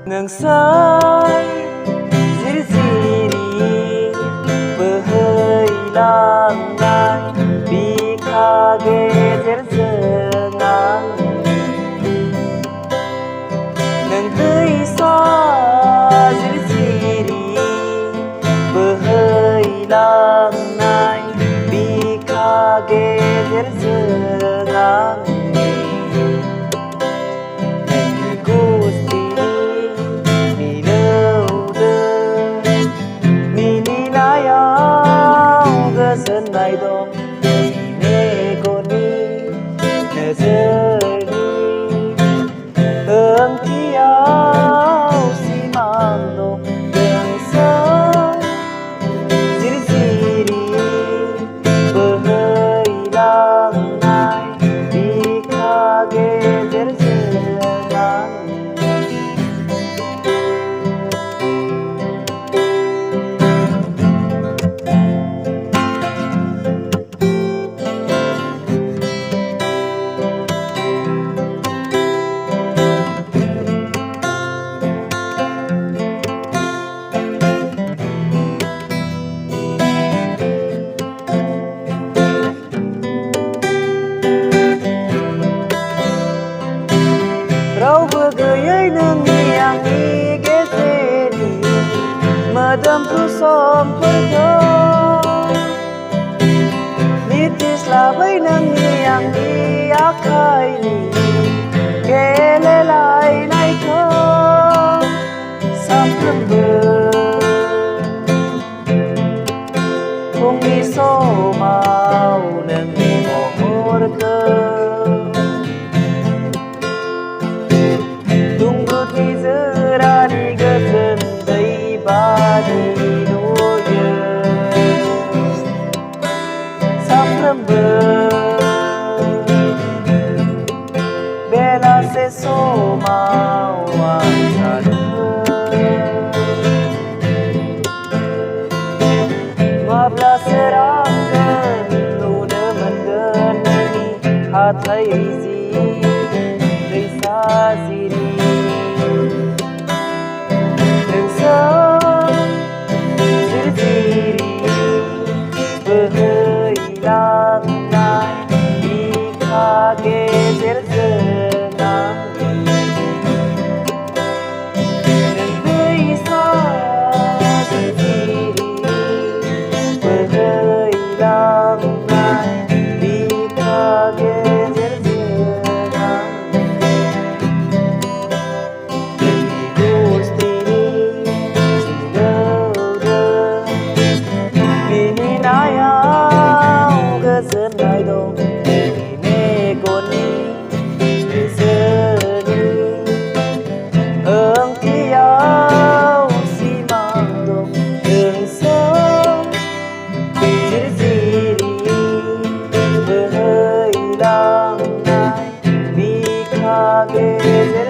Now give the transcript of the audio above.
Nang say diri berhilangan bika gezer zengang nang teisa diri berhilangan bika gezer zengang Senai dong negoni nezeri heng tiao simang dong yang sang siri berhilang nai bika gezer senang Rau bergayai nengi yang digeseni Madam kusam pergam Nitis labai nengi yang diakai ni Kelelai naikam Sampai Kung iso mau nengi mohor ke Zerani gesen dai badi doye Samrembe Bela se soma wansade Mabla serangkan Nuda mengenani Hatai rizi Risa ziri berhilang nai bika gezer zenang dan bisa sendiri berhilang nai bika gezer zenang Senai dong negoni seni heng tiao simang dong heng sang siri berhilang nai bika gezer